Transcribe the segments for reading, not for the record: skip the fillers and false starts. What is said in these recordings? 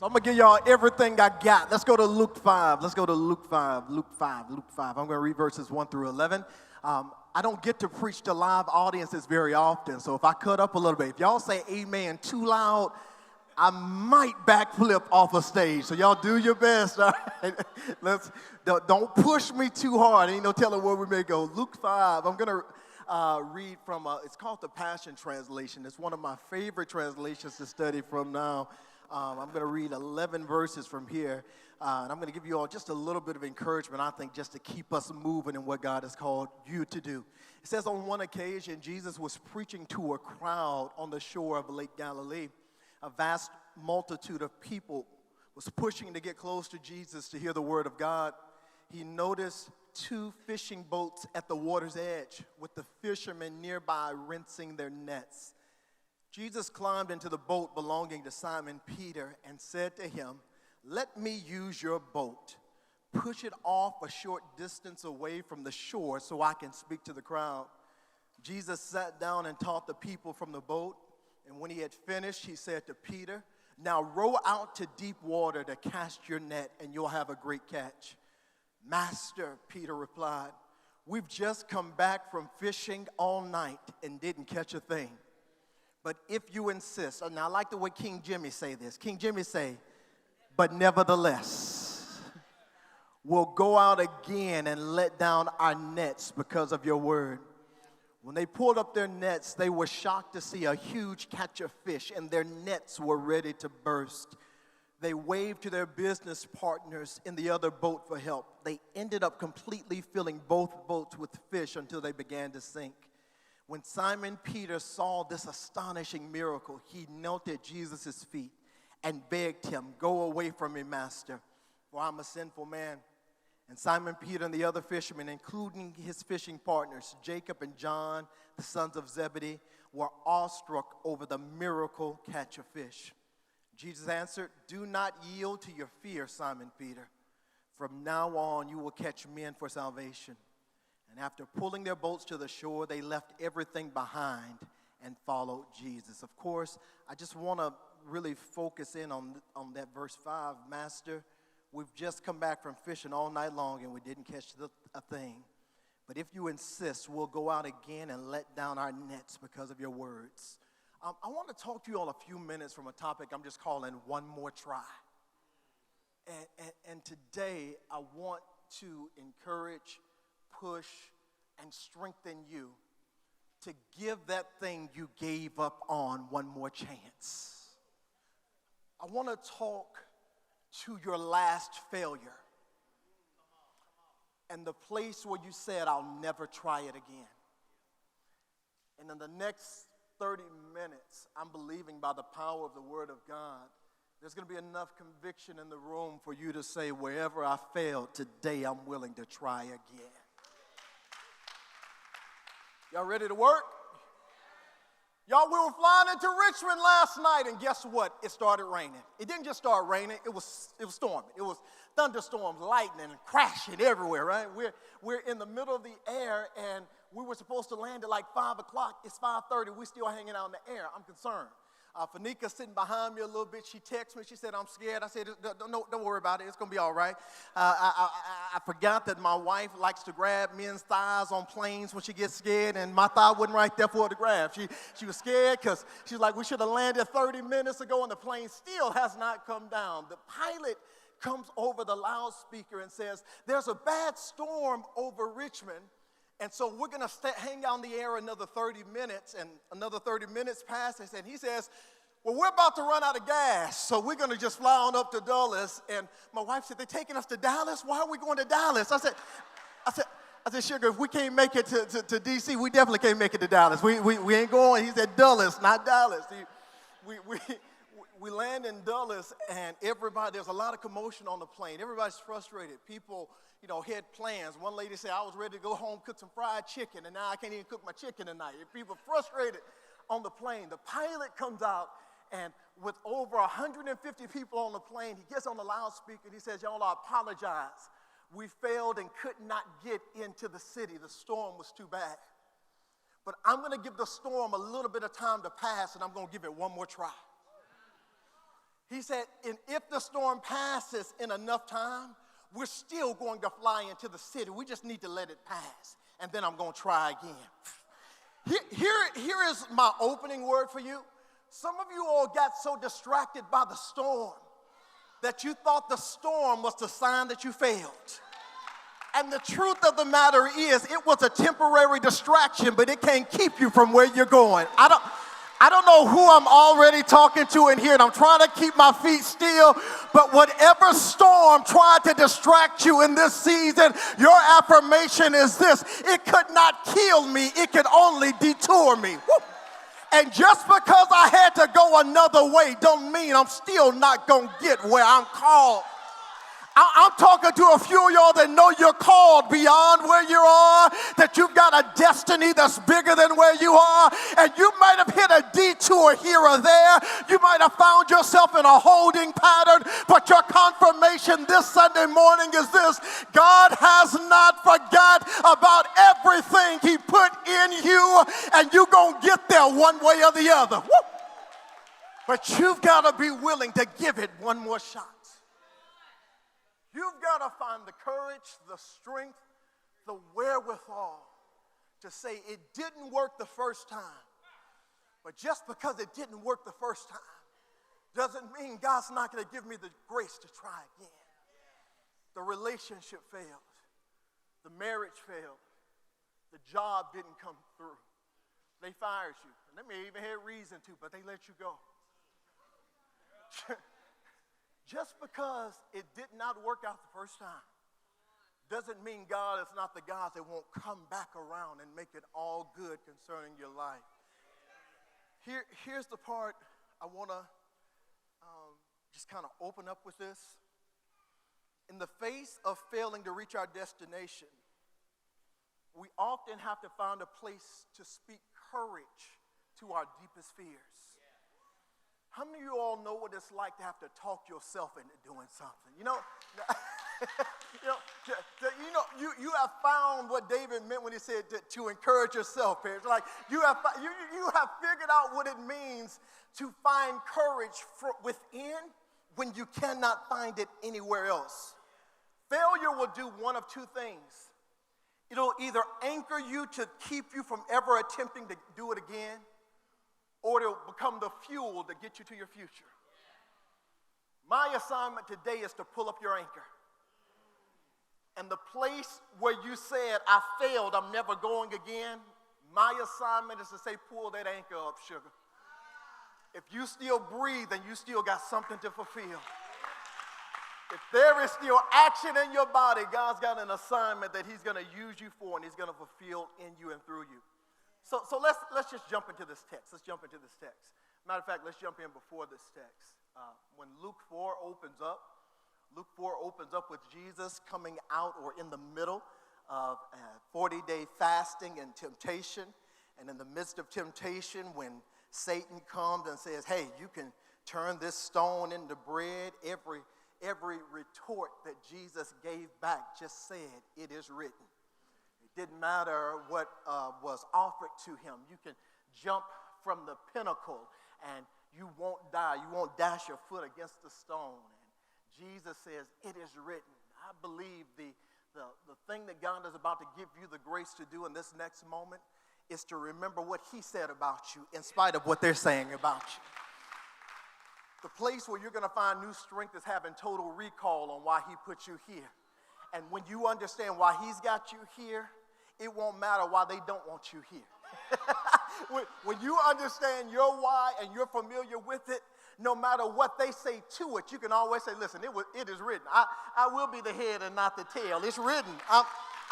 So I'm going to give y'all everything I got. Let's go to Luke 5. Let's go to Luke 5. Luke 5. I'm going to read verses 1 through 11. I don't get to preach to live audiences very often, so if I cut up a little bit, if y'all say amen too loud, I might backflip off a stage. So y'all do your best, all right? Don't push me too hard. Ain't no telling where we may go. Luke 5, I'm going to read from, it's called the Passion Translation. It's one of my favorite translations to study from now. I'm going to read 11 verses from here, and I'm going to give you all just a little bit of encouragement, I think, just to keep us moving in what God has called you to do. It says, on one occasion, Jesus was preaching to a crowd on the shore of Lake Galilee. A vast multitude of people was pushing to get close to Jesus to hear the word of God. He noticed 2 fishing boats at the water's edge, with the fishermen nearby rinsing their nets. Jesus climbed into the boat belonging to Simon Peter and said to him, "Let me use your boat. Push it off a short distance away from the shore so I can speak to the crowd." Jesus sat down and taught the people from the boat. And when he had finished, he said to Peter, "Now row out to deep water to cast your net, and you'll have a great catch." "Master," Peter replied, "we've just come back from fishing all night and didn't catch a thing. But if you insist," now I like the way King Jimmy say this. King Jimmy say, "But nevertheless, we'll go out again and let down our nets because of your word." When they pulled up their nets, they were shocked to see a huge catch of fish, and their nets were ready to burst. They waved to their business partners in the other boat for help. They ended up completely filling both boats with fish until they began to sink. When Simon Peter saw this astonishing miracle, he knelt at Jesus' feet and begged him, "Go away from me, Master, for I'm a sinful man." And Simon Peter and the other fishermen, including his fishing partners, Jacob and John, the sons of Zebedee, were awestruck over the miracle catch of fish. Jesus answered, "Do not yield to your fear, Simon Peter. From now on, you will catch men for salvation." And after pulling their boats to the shore, they left everything behind and followed Jesus. Of course, I just want to really focus in on that verse 5. "Master, we've just come back from fishing all night long and we didn't catch a thing. But if you insist, we'll go out again and let down our nets because of your words." I want to talk to you all a few minutes from a topic I'm just calling "One More Try." And today, I want to encourage, push, and strengthen you to give that thing you gave up on one more chance. I want to talk to your last failure and the place where you said, "I'll never try it again." And in the next 30 minutes, I'm believing by the power of the Word of God, there's going to be enough conviction in the room for you to say, "Wherever I failed, today I'm willing to try again." Y'all ready to work? Y'all, we were flying into Richmond last night, and guess what? It started raining. It didn't just start raining, it was storming. It was thunderstorms, lightning, crashing everywhere, right? We're in the middle of the air, and we were supposed to land at like 5 o'clock. It's 5:30. We're still hanging out in the air. I'm concerned. Fanika's sitting behind me a little bit. She texted me. She said, "I'm scared." I said, don't worry about it. It's going to be all right. I forgot that my wife likes to grab men's thighs on planes when she gets scared, and my thigh wasn't right there for her to grab. She was scared because she's like, "We should have landed 30 minutes ago, and the plane still has not come down." The pilot comes over the loudspeaker and says, "There's a bad storm over Richmond, and so we're going to hang out in the air another 30 minutes, and another 30 minutes passes, and he says, "Well, we're about to run out of gas, so we're going to just fly on up to Dulles." And my wife said, "They're taking us to Dallas? Why are we going to Dallas?" I said, "Sugar, if we can't make it to D.C., we definitely can't make it to Dallas. We ain't going." He said, "Dulles, not Dallas." We land in Dulles, and there's a lot of commotion on the plane. Everybody's frustrated. People, had plans. One lady said, "I was ready to go home, cook some fried chicken, and now I can't even cook my chicken tonight." People frustrated on the plane. The pilot comes out, and with over 150 people on the plane, he gets on the loudspeaker, and he says, "Y'all, I apologize. We failed and could not get into the city. The storm was too bad. But I'm going to give the storm a little bit of time to pass, and I'm going to give it one more try." He said, and if the storm passes in enough time, we're still going to fly into the city. We just need to let it pass, and then I'm going to try again. Here is my opening word for you. Some of you all got so distracted by the storm that you thought the storm was the sign that you failed. And the truth of the matter is, it was a temporary distraction, but it can't keep you from where you're going. I don't know who I'm already talking to in here, and I'm trying to keep my feet still, but whatever storm tried to distract you in this season, your affirmation is this: it could not kill me, it could only detour me. Woo. And just because I had to go another way don't mean I'm still not going to get where I'm called. I'm talking to a few of y'all that know you're called beyond where you are, that you've got a destiny that's bigger than where you are, and you might have hit a detour here or there. You might have found yourself in a holding pattern, but your confirmation this Sunday morning is this: God has not forgot about everything he put in you, and you're going to get there one way or the other. Woo! But you've got to be willing to give it one more shot. You've got to find the courage, the strength, the wherewithal to say it didn't work the first time. But just because it didn't work the first time doesn't mean God's not going to give me the grace to try again. The relationship failed. The marriage failed. The job didn't come through. They fired you. And they may even have reason to, but they let you go. Just because it did not work out the first time doesn't mean God is not the God that won't come back around and make it all good concerning your life. Here's the part I want to just kind of open up with this. In the face of failing to reach our destination, we often have to find a place to speak courage to our deepest fears. How many of you all know what it's like to have to talk yourself into doing something? You have found what David meant when he said to encourage yourself, parents. Like you have figured out what it means to find courage within when you cannot find it anywhere else. Failure will do one of two things. It'll either anchor you to keep you from ever attempting to do it again, or it'll become the fuel to get you to your future. My assignment today is to pull up your anchor. And the place where you said, I failed, I'm never going again, my assignment is to say, pull that anchor up, sugar. If you still breathe, then you still got something to fulfill. If there is still action in your body, God's got an assignment that he's going to use you for, and he's going to fulfill in you and through you. So let's just jump into this text. Let's jump into this text. Matter of fact, let's jump in before this text. When Luke 4 opens up with Jesus coming out or in the middle of a 40-day fasting and temptation. And in the midst of temptation, when Satan comes and says, hey, you can turn this stone into bread, every retort that Jesus gave back just said, it is written. Didn't matter what was offered to him. You can jump from the pinnacle and you won't die. You won't dash your foot against the stone. And Jesus says, it is written. I believe the thing that God is about to give you the grace to do in this next moment is to remember what he said about you in spite of what they're saying about you. The place where you're going to find new strength is having total recall on why he put you here. And when you understand why he's got you here, it won't matter why they don't want you here. When you understand your why and you're familiar with it, no matter what they say to it, you can always say, listen, it is written. I will be the head and not the tail. It's written.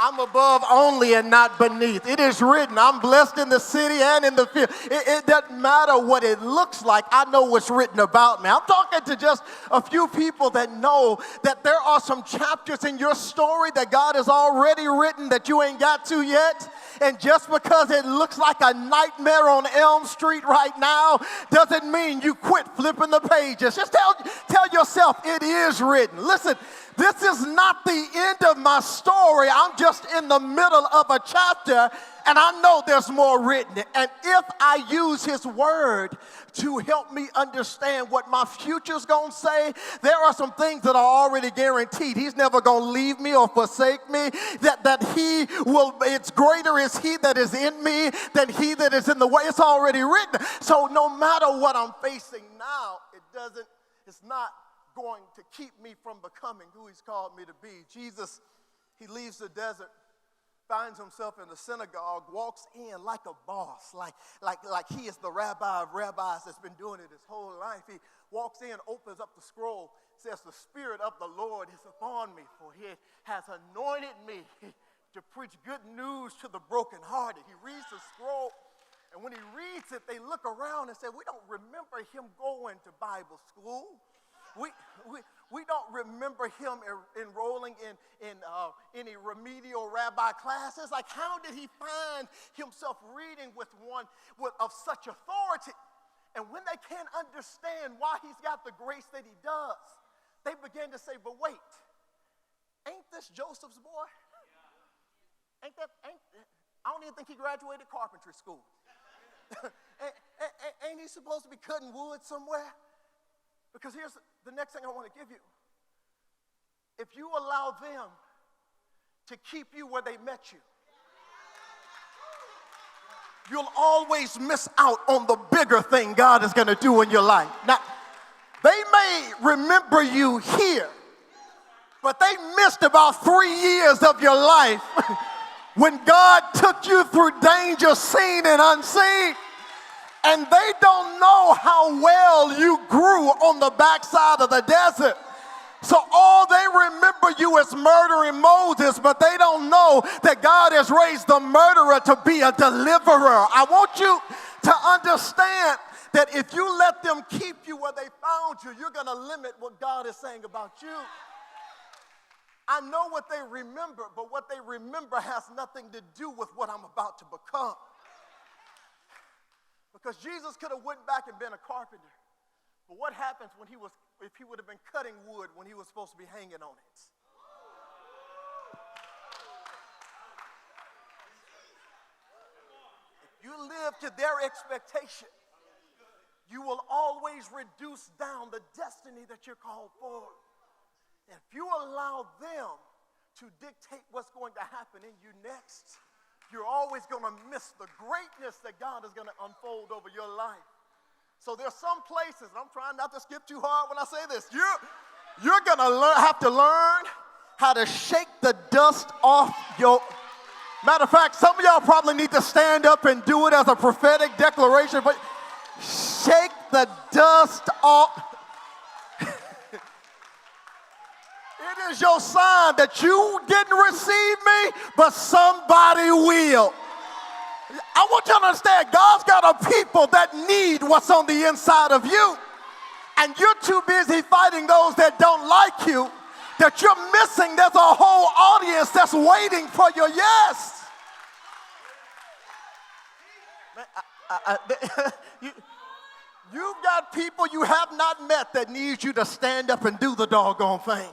I'm above only and not beneath. It is written. I'm blessed in the city and in the field. It doesn't matter what it looks like. I know what's written about me. I'm talking to just a few people that know that there are some chapters in your story that God has already written that you ain't got to yet. And just because it looks like a nightmare on Elm Street right now doesn't mean you quit flipping the pages. Just tell yourself it is written. Listen, This is not the end of my story. I'm just in the middle of a chapter, and I know there's more written. And if I use his word to help me understand what my future's going to say, there are some things that are already guaranteed. He's never going to leave me or forsake me. That he will, it's greater is he that is in me than he that is in the way. It's already written. So no matter what I'm facing now, it's not going to keep me from becoming who he's called me to be. Jesus, he leaves the desert, finds himself in the synagogue, walks in like a boss, like he is the rabbi of rabbis that's been doing it his whole life. He walks in, opens up the scroll, says, "The Spirit of the Lord is upon me, for he has anointed me to preach good news to the brokenhearted." He reads the scroll, and when he reads it, they look around and say, "We don't remember him going to Bible school. We don't remember him enrolling in any remedial rabbi classes. Like, how did he find himself reading with one of such authority?" And when they can't understand why he's got the grace that he does, they begin to say, "But wait, ain't this Joseph's boy? I don't even think he graduated carpentry school. Ain't he supposed to be cutting wood somewhere?" Because here's the next thing I want to give you. If you allow them to keep you where they met you, you'll always miss out on the bigger thing God is going to do in your life. Now, they may remember you here, but they missed about 3 years of your life when God took you through danger seen and unseen. And they don't know how well you grew on the backside of the desert. So all they remember you as murdering Moses, but they don't know that God has raised the murderer to be a deliverer. I want you to understand that if you let them keep you where they found you, you're going to limit what God is saying about you. I know what they remember, but what they remember has nothing to do with what I'm about to become. Because Jesus could have went back and been a carpenter. But what happens if he would have been cutting wood when he was supposed to be hanging on it? If you live to their expectation, you will always reduce down the destiny that you're called for. If you allow them to dictate what's going to happen in you next, you're always going to miss the greatness that God is going to unfold over your life. So there's some places, and I'm trying not to skip too hard when I say this, you're going to have to learn how to shake the dust off your... Matter of fact, some of y'all probably need to stand up and do it as a prophetic declaration, but shake the dust off. It is your sign that you didn't receive me, but somebody will. I want you to understand, God's got a people that need what's on the inside of you. And you're too busy fighting those that don't like you, that you're missing. There's a whole audience that's waiting for your yes. You've got people you have not met that need you to stand up and do the doggone thing.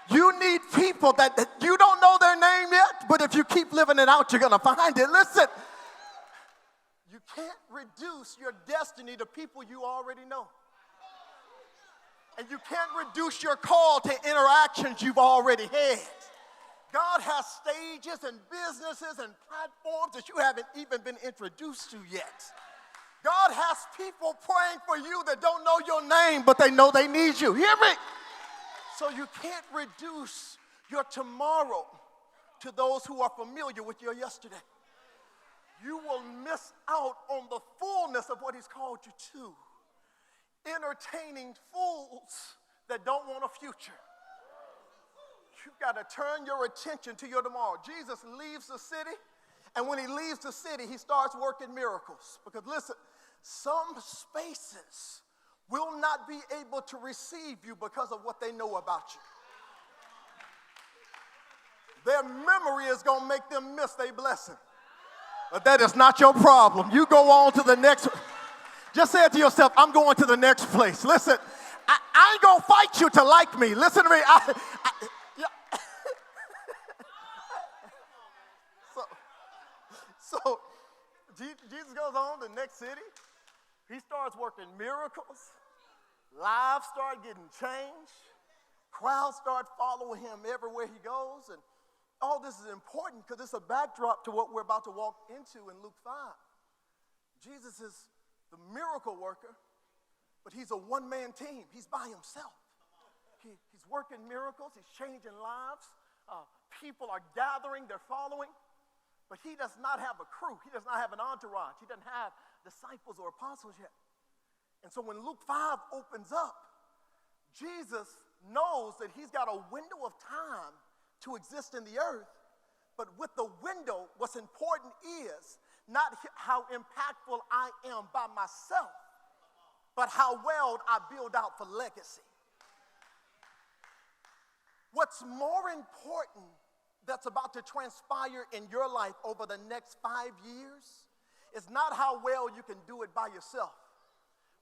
You need people that you don't know their name yet, but if you keep living it out, you're going to find it. Listen, you can't reduce your destiny to people you already know. And you can't reduce your call to interactions you've already had. God has stages and businesses and platforms that you haven't even been introduced to yet. God has people praying for you that don't know your name, but they know they need you. Hear me? So you can't reduce your tomorrow to those who are familiar with your yesterday. You will miss out on the fullness of what he's called you to. Entertaining fools that don't want a future. You've got to turn your attention to your tomorrow. Jesus leaves the city, and when he leaves the city, he starts working miracles. Because listen, some spaces will not be able to receive you because of what they know about you. Their memory is going to make them miss their blessing. But that is not your problem. You go on to the next. Just say it to yourself, I'm going to the next place. Listen, I ain't going to fight you to like me. Listen to me. So Jesus goes on to the next city. He starts working miracles. Lives start getting changed. Crowds start following him everywhere he goes. And all this is important because it's a backdrop to what we're about to walk into in Luke 5. Jesus is the miracle worker, but he's a one-man team. He's by himself. He's working miracles. He's changing lives. People are gathering. They're following. But he does not have a crew. He does not have an entourage. He doesn't have disciples or apostles yet. And so when Luke 5 opens up, Jesus knows that he's got a window of time to exist in the earth. But with the window, what's important is not how impactful I am by myself, but how well I build out for legacy. What's more important that's about to transpire in your life over the next 5 years is not how well you can do it by yourself,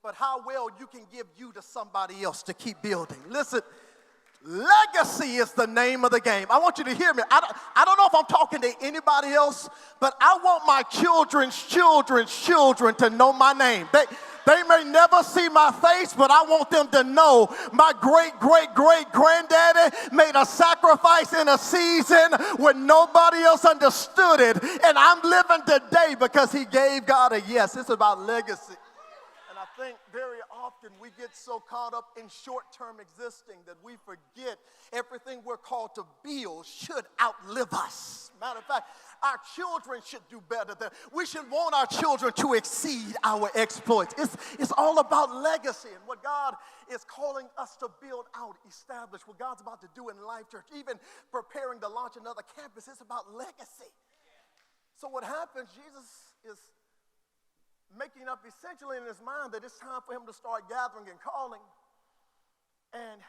but how well you can give you to somebody else to keep building. Listen, legacy is the name of the game. I want you to hear me. I don't know if I'm talking to anybody else, but I want my children's children to know my name. They may never see my face, but I want them to know my great-great-great-granddaddy made a sacrifice in a season when nobody else understood it. And I'm living today because he gave God a yes. It's about legacy. And I think very often we get so caught up in short-term existing that we forget everything we're called to build should outlive us. Matter of fact, our children should do better. We should want our children to exceed our exploits. It's all about legacy and what God is calling us to build out, establish, what God's about to do in Life Church, even preparing to launch another campus. It's about legacy. So what happens, Jesus is making up essentially in his mind that it's time for him to start gathering and calling. And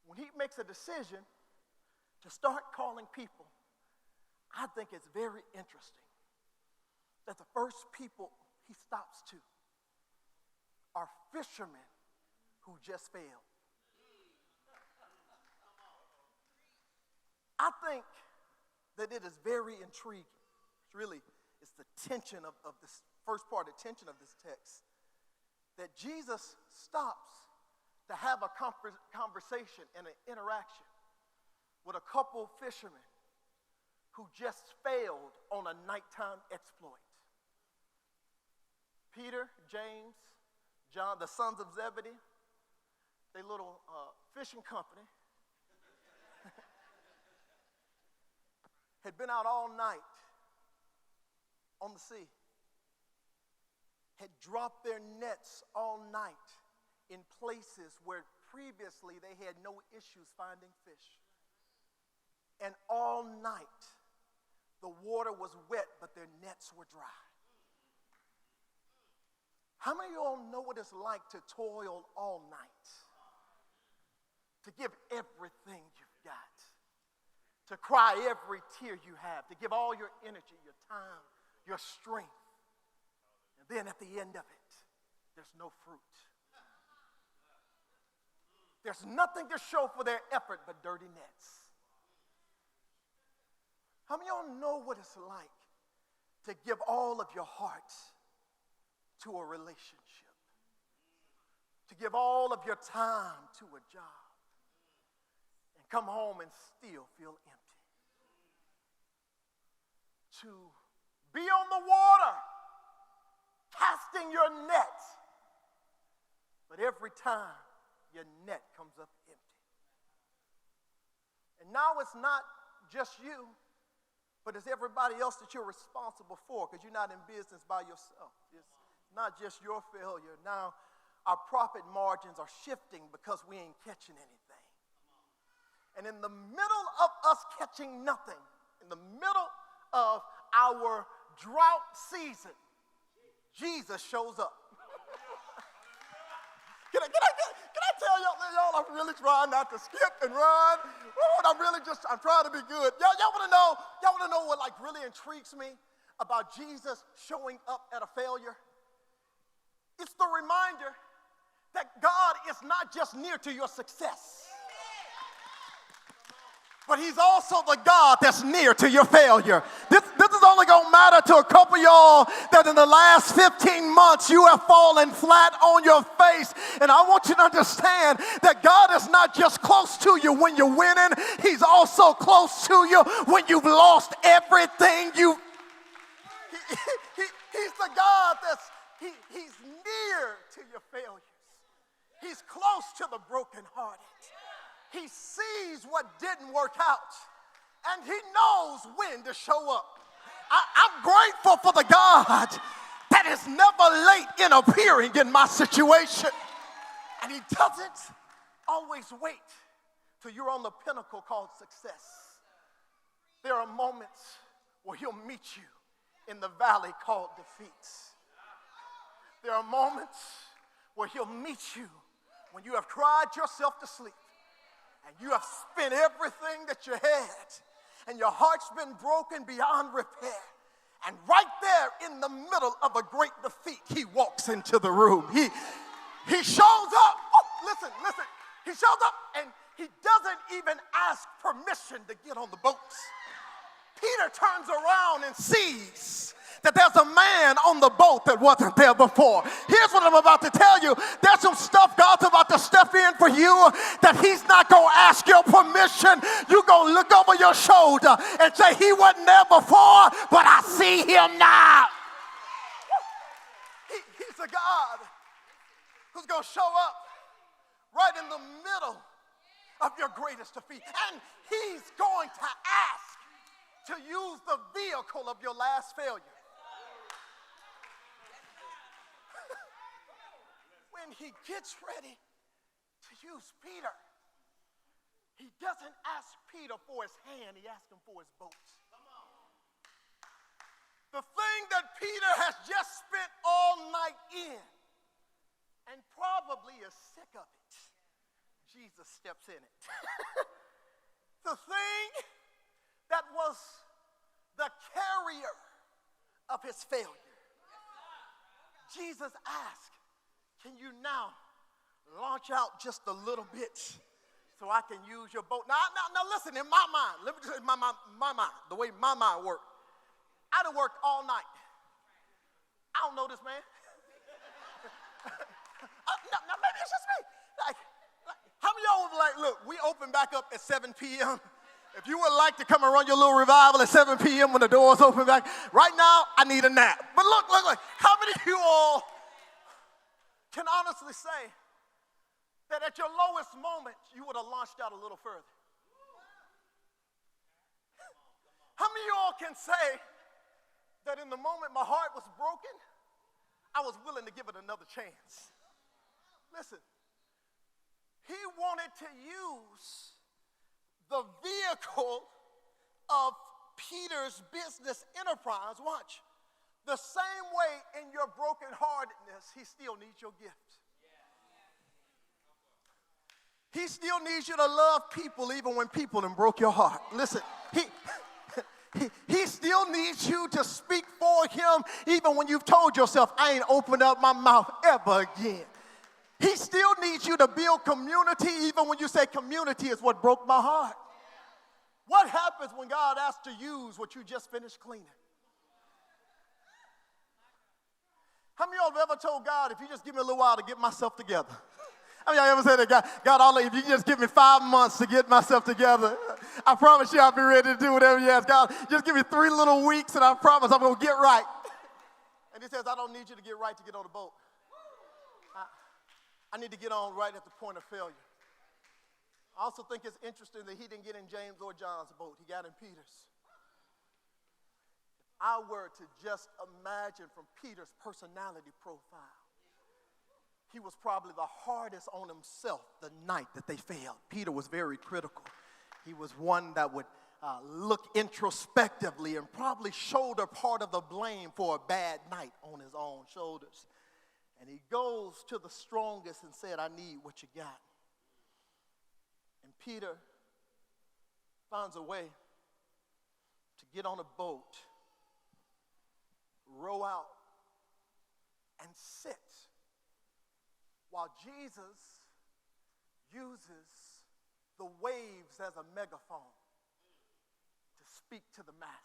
when he makes a decision to start calling people, I think it's very interesting that the first people he stops to are fishermen who just failed. I think that it is very intriguing. It's the tension of this first part, the tension of this text, that Jesus stops to have a conversation and an interaction with a couple fishermen who just failed on a nighttime exploit. Peter, James, John, the sons of Zebedee, their little fishing company, had been out all night on the sea, had dropped their nets all night in places where previously they had no issues finding fish. And all night, the water was wet, but their nets were dry. How many of you all know what it's like to toil all night? To give everything you've got. To cry every tear you have. To give all your energy, your time, your strength. And then at the end of it, there's no fruit. There's nothing to show for their effort but dirty nets. How many of y'all know what it's like to give all of your heart to a relationship? To give all of your time to a job and come home and still feel empty? To be on the water, casting your net, but every time your net comes up empty. And now it's not just you, but it's everybody else that you're responsible for, because you're not in business by yourself. It's not just your failure. Now our profit margins are shifting because we ain't catching anything. And in the middle of us catching nothing, in the middle of our drought season, Jesus shows up. Can I tell y'all, I'm really trying not to skip and run. I'm trying to be good. Y'all want to know what really intrigues me about Jesus showing up at a failure? It's the reminder that God is not just near to your success, but he's also the God that's near to your failure. This is only going to matter to a couple of y'all that in the last 15 months you have fallen flat on your face. And I want you to understand that God is not just close to you when you're winning. He's also close to you when you've lost everything He's the God he's near to your failures. He's close to the brokenhearted. He sees what didn't work out, and he knows when to show up. I'm grateful for the God that is never late in appearing in my situation. And he doesn't always wait till you're on the pinnacle called success. There are moments where he'll meet you in the valley called defeats. There are moments where he'll meet you when you have cried yourself to sleep and you have spent everything that you had and your heart's been broken beyond repair. And right there in the middle of a great defeat, he walks into the room. He shows up. Oh, listen. He shows up and he doesn't even ask permission to get on the boats. Peter turns around and sees that there's a man on the boat that wasn't there before. Here's what I'm about to tell you. There's some stuff God's about to step in for you that he's not going to ask your permission. You're going to look over your shoulder and say, he wasn't there before, but I see him now. He's a God who's going to show up right in the middle of your greatest defeat. And he's going to ask to use the vehicle of your last failure. When he gets ready to use Peter, he doesn't ask Peter for his hand, he asks him for his boat. The thing that Peter has just spent all night in and probably is sick of it, Jesus steps in it. The thing that was the carrier of his failure, Jesus asked, can you now launch out just a little bit so I can use your boat? Now listen, in my mind, let me just say my mind, the way my mind worked. I'd have worked all night. I don't know this man. Now maybe it's just me. Like, how many of y'all would be like, look, we open back up at 7 p.m. If you would like to come and run your little revival at 7 p.m. when the doors open back, right now, I need a nap. But look, how many of you all can honestly say that at your lowest moment, you would have launched out a little further? How many of you all can say that in the moment my heart was broken, I was willing to give it another chance? Listen, he wanted to use the vehicle of Peter's business enterprise. Watch. The same way in your brokenheartedness, he still needs your gift. He still needs you to love people even when people done broke your heart. Listen, he still needs you to speak for him even when you've told yourself, I ain't opened up my mouth ever again. He still needs you to build community even when you say community is what broke my heart. What happens when God asks to use what you just finished cleaning? How many of y'all have ever told God, if you just give me a little while to get myself together? How many of y'all ever said that, God, if you just give me 5 months to get myself together, I promise you I'll be ready to do whatever you ask. God, just give me 3 little weeks and I promise I'm going to get right. And he says, I don't need you to get right to get on the boat. I need to get on right at the point of failure. I also think it's interesting that he didn't get in James or John's boat. He got in Peter's. If I were to just imagine from Peter's personality profile, he was probably the hardest on himself the night that they failed. Peter was very critical. He was one that would look introspectively and probably shoulder part of the blame for a bad night on his own shoulders. And he goes to the strongest and said, I need what you got. And Peter finds a way to get on a boat, row out, and sit while Jesus uses the waves as a megaphone to speak to the masses.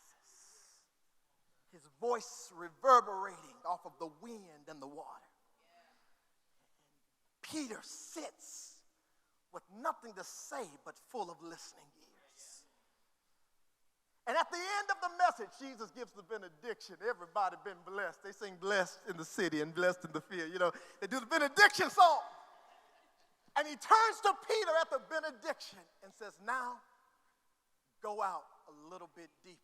his voice reverberating off of the wind and the water. Peter sits with nothing to say but full of listening ears. And at the end of the message, Jesus gives the benediction. Everybody been blessed. They sing blessed in the city and blessed in the field. You know, they do the benediction song. And he turns to Peter at the benediction and says, now go out a little bit deeper.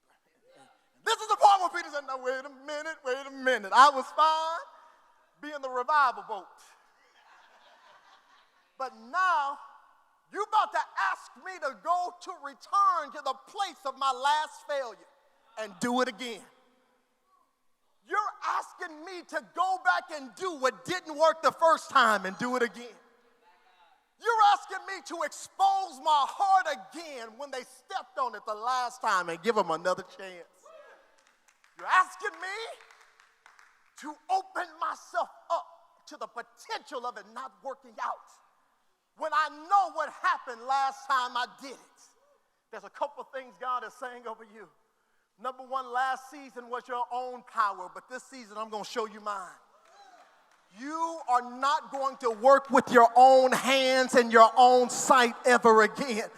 This is the part where Peter said, now wait a minute. I was fine being the revival boat. But now, you're about to ask me to go to return to the place of my last failure and do it again. You're asking me to go back and do what didn't work the first time and do it again. You're asking me to expose my heart again when they stepped on it the last time and give them another chance. You're asking me to open myself up to the potential of it not working out. When I know what happened last time I did it. There's a couple things God is saying over you. Number one, last season was your own power, but this season I'm going to show you mine. You are not going to work with your own hands and your own sight ever again.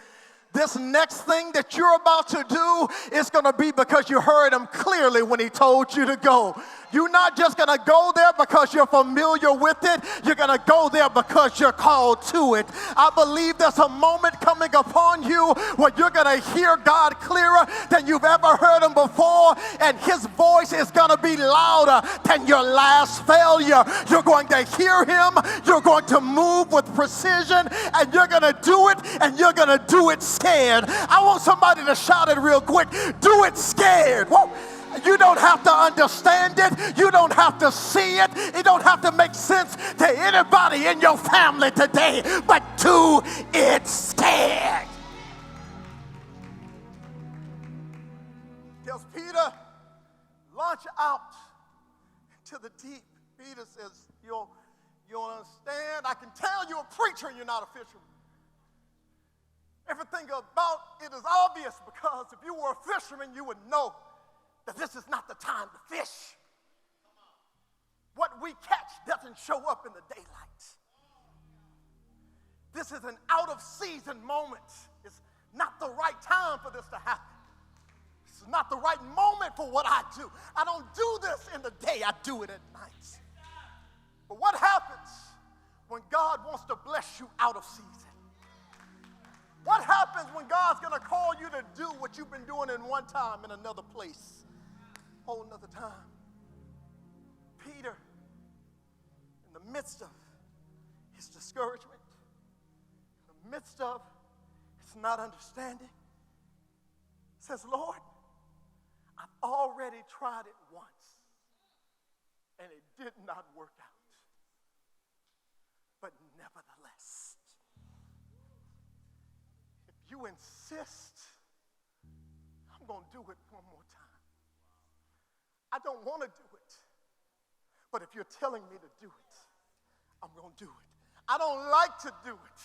This next thing that you're about to do is going to be because you heard him clearly when he told you to go. You're not just going to go there because you're familiar with it. You're going to go there because you're called to it. I believe there's a moment coming upon you where you're going to hear God clearer than you've ever heard him before, and his voice is going to be louder than your last failure. You're going to hear him. You're going to move with precision, and you're going to do it, and you're going to do it scared. I want somebody to shout it real quick. Do it scared. Whoa. You don't have to understand it. You don't have to see it. It don't have to make sense to anybody in your family today, but do it scared. Tells Peter, launch out to the deep. Peter says, you don't understand. I can tell you're a preacher and you're not a fisherman. Everything about it is obvious, because if you were a fisherman, you would know that this is not the time to fish. What we catch doesn't show up in the daylight. This is an out-of-season moment. It's not the right time for this to happen. This is not the right moment for what I do. I don't do this in the day. I do it at night. But what happens when God wants to bless you out of season? What happens when God's going to call you to do what you've been doing in one time in another place? Whole another time. Peter, in the midst of his discouragement, in the midst of his not understanding, says, Lord, I've already tried it once, and it did not work out. But nevertheless, if you insist, I'm going to do it one more time. I don't want to do it, but if you're telling me to do it, I'm going to do it. I don't like to do it,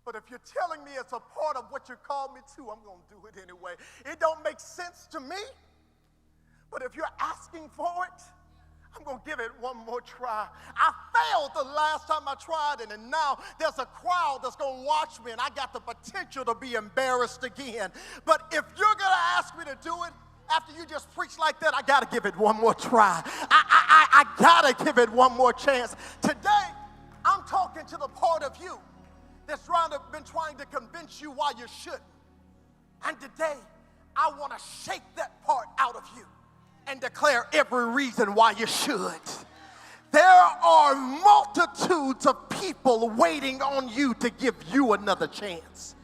but if you're telling me it's a part of what you called me to, I'm going to do it anyway. It don't make sense to me, but if you're asking for it, I'm going to give it one more try. I failed the last time I tried it, and now there's a crowd that's going to watch me, and I got the potential to be embarrassed again. But if you're going to ask me to do it, after you just preach like that, I got to give it one more try. I got to give it one more chance. Today, I'm talking to the part of you that's been trying to convince you why you shouldn't. And today, I want to shake that part out of you and declare every reason why you should. There are multitudes of people waiting on you to give you another chance.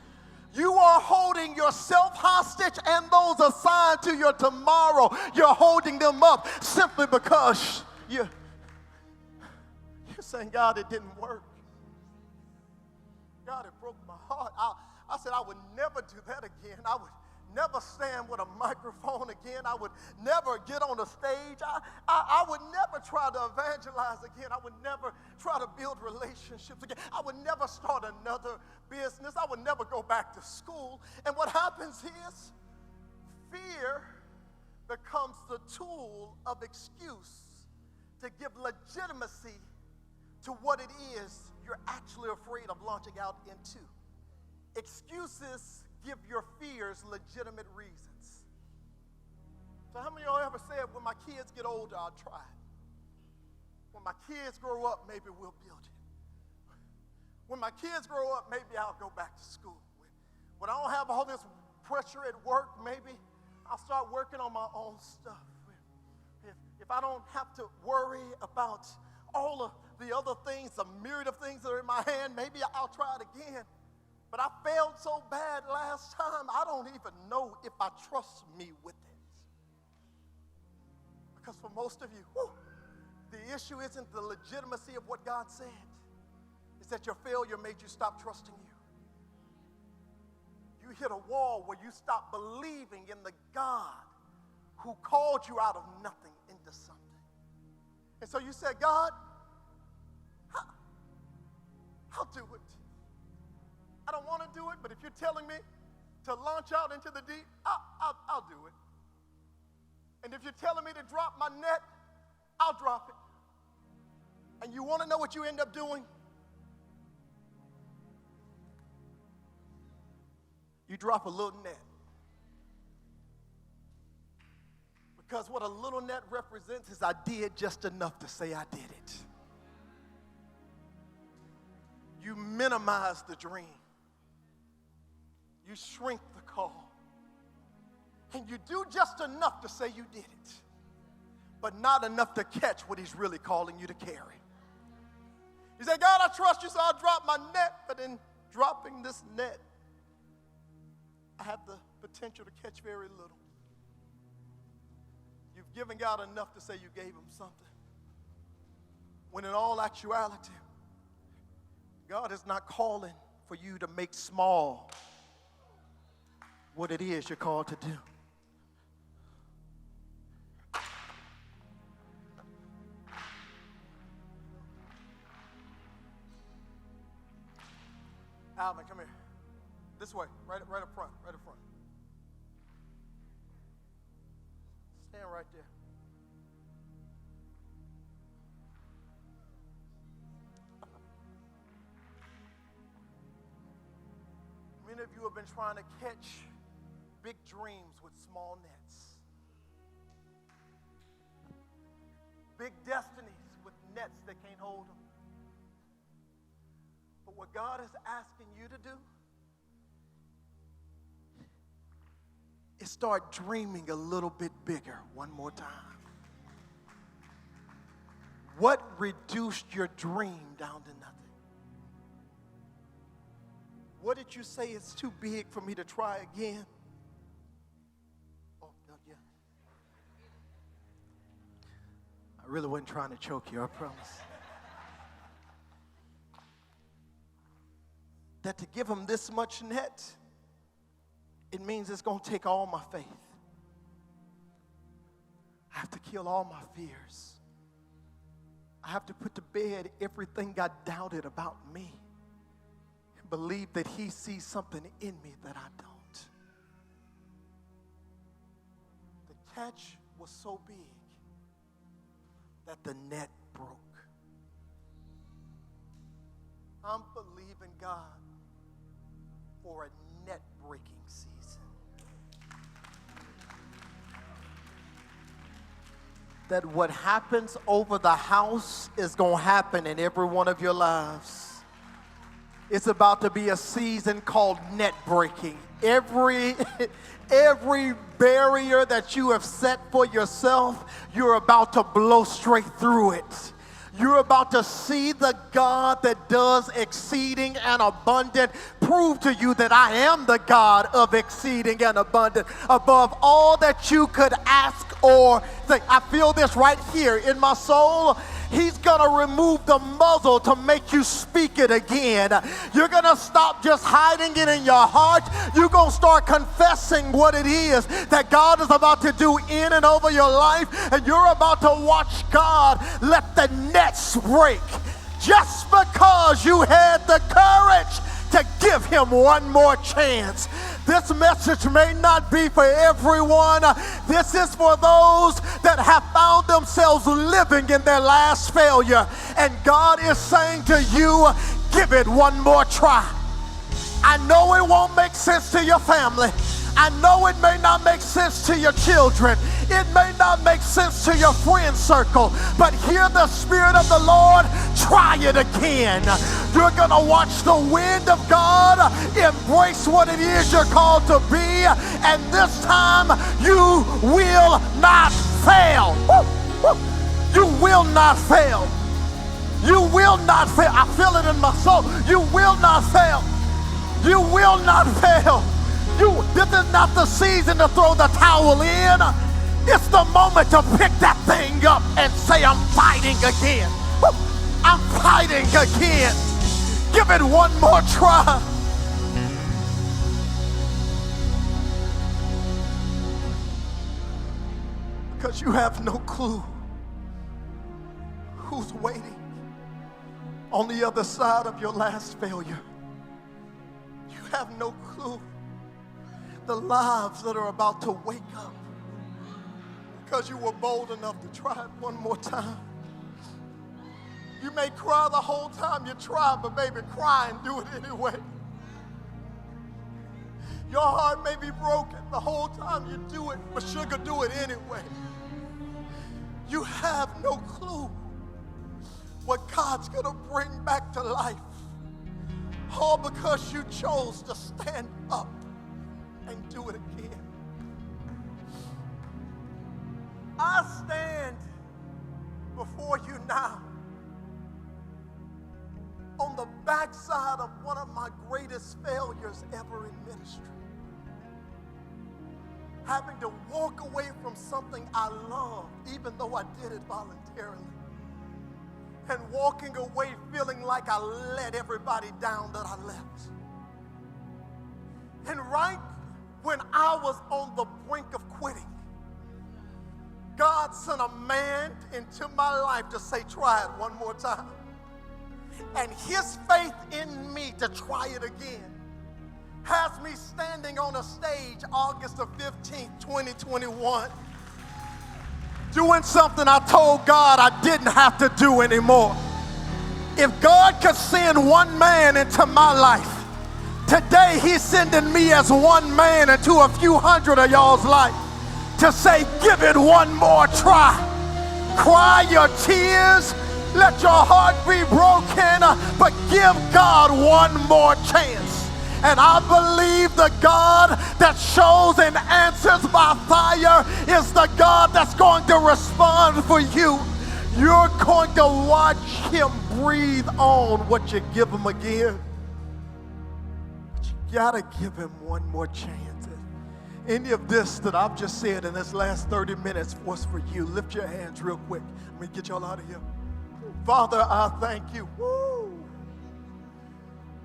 You are holding yourself hostage and those assigned to your tomorrow. You're holding them up simply because you're saying, God, it didn't work. God, it broke my heart. I said I would never do that again. I would never stand with a microphone again. I would never get on a stage. I would never try to evangelize again. I would never try to build relationships again. I would never start another business. I would never go back to school. And what happens is fear becomes the tool of excuse to give legitimacy to what it is you're actually afraid of launching out into. Excuses give your fears legitimate reasons. So how many of y'all ever said, when my kids get older, I'll try it? When my kids grow up, maybe we'll build it. When my kids grow up, maybe I'll go back to school. When I don't have all this pressure at work, maybe I'll start working on my own stuff. If I don't have to worry about all of the other things, the myriad of things that are in my hand, maybe I'll try it again. But I failed so bad last time, I don't even know if I trust me with it. Because for most of you, the issue isn't the legitimacy of what God said. It's that your failure made you stop trusting you. You hit a wall where you stop believing in the God who called you out of nothing into something. And so you said, God, I'll do it. I don't want to do it, but if you're telling me to launch out into the deep, I'll do it. And if you're telling me to drop my net, I'll drop it. And you want to know what you end up doing? You drop a little net. Because what a little net represents is I did just enough to say I did it. You minimize the dream. You shrink the call. And you do just enough to say you did it, but not enough to catch what he's really calling you to carry. You say, God, I trust you, so I'll drop my net, but in dropping this net, I have the potential to catch very little. You've given God enough to say you gave him something, when in all actuality, God is not calling for you to make small what it is you're called to do. Alvin, come here. This way, right up front, right up front. Stand right there. Many of you have been trying to catch big dreams with small nets. Big destinies with nets that can't hold them. But what God is asking you to do is start dreaming a little bit bigger one more time. What reduced your dream down to nothing? What did you say is too big for me to try again? Oh, no, yeah. I really wasn't trying to choke you, I promise. That to give him this much net, it means it's going to take all my faith. I have to kill all my fears. I have to put to bed everything I doubted about me and believe that he sees something in me that I don't. The catch was so big that the net broke. I'm believing God for a net-breaking season. That what happens over the house is going to happen in every one of your lives. It's about to be a season called net breaking. Every barrier that you have set for yourself, you're about to blow straight through it. You're about to see the God that does exceeding and abundant prove to you that I am the God of exceeding and abundant, above all that you could ask or think. I feel this right here in my soul. He's going to remove the muzzle to make you speak it again. You're going to stop just hiding it in your heart. You're going to start confessing what it is that God is about to do in and over your life. And you're about to watch God let the nets break. Just because you had the courage to give him one more chance. This message may not be for everyone. This is for those that have found themselves living in their last failure. And God is saying to you, give it one more try. I know it won't make sense to your family. I know it may not make sense to your children. It may not make sense to your friend circle. But hear the Spirit of the Lord, try it again. You're going to watch the wind of God embrace what it is you're called to be. And this time, you will not fail. You will not fail. You will not fail. I feel it in my soul. You will not fail. You will not fail. This is not the season to throw the towel in. It's the moment to pick that thing up and say, I'm fighting again. I'm fighting again. Give it one more try. Because you have no clue who's waiting on the other side of your last failure. You have no clue the lives that are about to wake up because you were bold enough to try it one more time. You may cry the whole time you try, but baby, cry and do it anyway. Your heart may be broken the whole time you do it, but sugar, do it anyway. You have no clue what God's gonna bring back to life, all because you chose to stand up and do it again. I stand before you now on the backside of one of my greatest failures ever in ministry. Having to walk away from something I loved, even though I did it voluntarily. And walking away feeling like I let everybody down that I left. And right when I was on the brink of quitting, God sent a man into my life to say, try it one more time. And his faith in me to try it again has me standing on a stage August the 15th, 2021, doing something I told God I didn't have to do anymore. If God could send one man into my life, today he's sending me as one man into a few hundred of y'all's life to say, give it one more try. Cry your tears, let your heart be broken, but give God one more chance. And I believe the God that shows and answers by fire is the God that's going to respond for you. You're going to watch him breathe on what you give him again. But you gotta give him one more chance. Any of this that I've just said in this last 30 minutes was for you. Lift your hands real quick. Let me get y'all out of here. Father, I thank you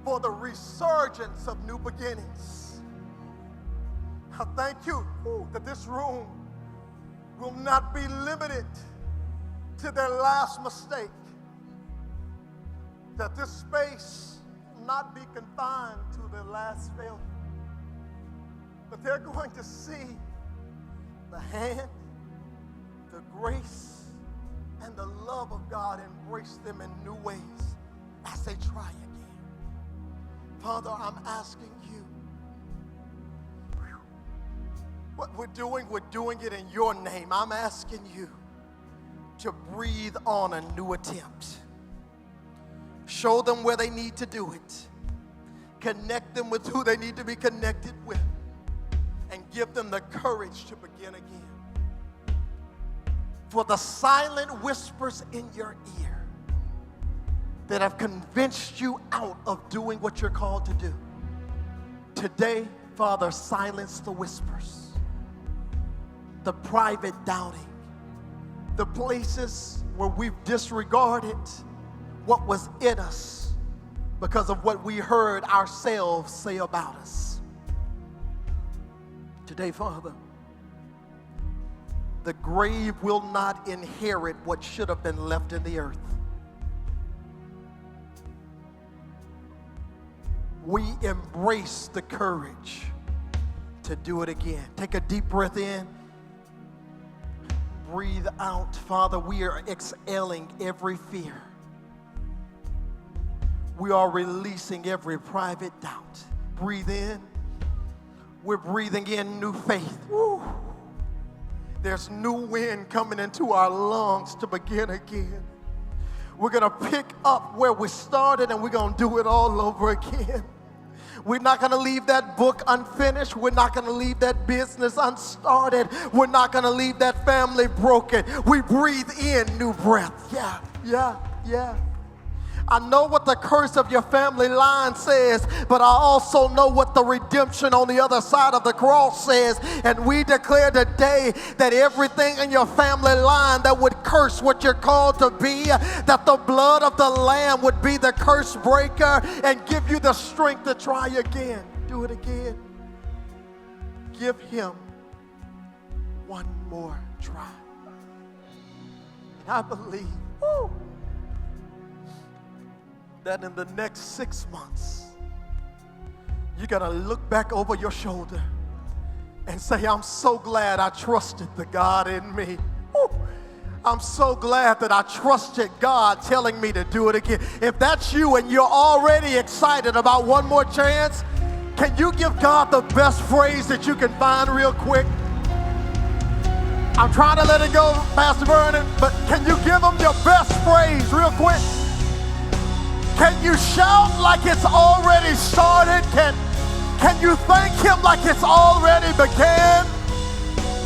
for the resurgence of new beginnings. I thank you that this room will not be limited to their last mistake. That this space will not be confined to their last failure. But they're going to see the hand, the grace, and the love of God embrace them in new ways as they try again. Father, I'm asking you, what we're doing it in your name. I'm asking you to breathe on a new attempt. Show them where they need to do it. Connect them with who they need to be connected with. And give them the courage to begin again. For the silent whispers in your ear that have convinced you out of doing what you're called to do. Today, Father, silence the whispers, the private doubting, the places where we've disregarded what was in us because of what we heard ourselves say about us. Today, Father, the grave will not inherit what should have been left in the earth. we embrace the courage to do it again. Take a deep breath in. Breathe out. Father, we are exhaling every fear. We are releasing every private doubt. Breathe in. We're breathing in new faith. Woo. There's new wind coming into our lungs to begin again. We're going to pick up where we started and we're going to do it all over again. We're not going to leave that book unfinished. We're not going to leave that business unstarted. We're not going to leave that family broken. We breathe in new breath. Yeah. I know what the curse of your family line says, but I also know what the redemption on the other side of the cross says. And we declare today that everything in your family line that would curse what you're called to be, that the blood of the Lamb would be the curse breaker and give you the strength to try again. Do it again. Give him one more try. And I believe, that in the next 6 months, you're going to look back over your shoulder and say, I'm so glad I trusted the God in me. Woo. I'm so glad that I trusted God telling me to do it again. If that's you and you're already excited about one more chance, can you give God the best phrase that you can find real quick? I'm trying to let it go, Pastor Vernon, but can you give him your best phrase real quick? Can you shout like it's already started? Can you thank him like it's already began?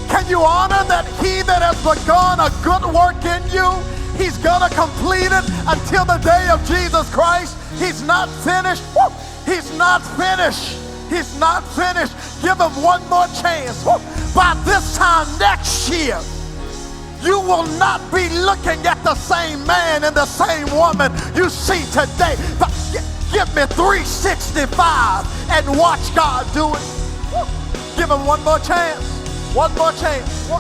Can you honor that he that has begun a good work in you, he's gonna complete it until the day of Jesus Christ? He's not finished. Woo! He's not finished. He's not finished. Give him one more chance. Woo! By this time next year, you will not be looking at the same man and the same woman you see today. But give me 365 and watch God do it. Give him one more chance. One more chance.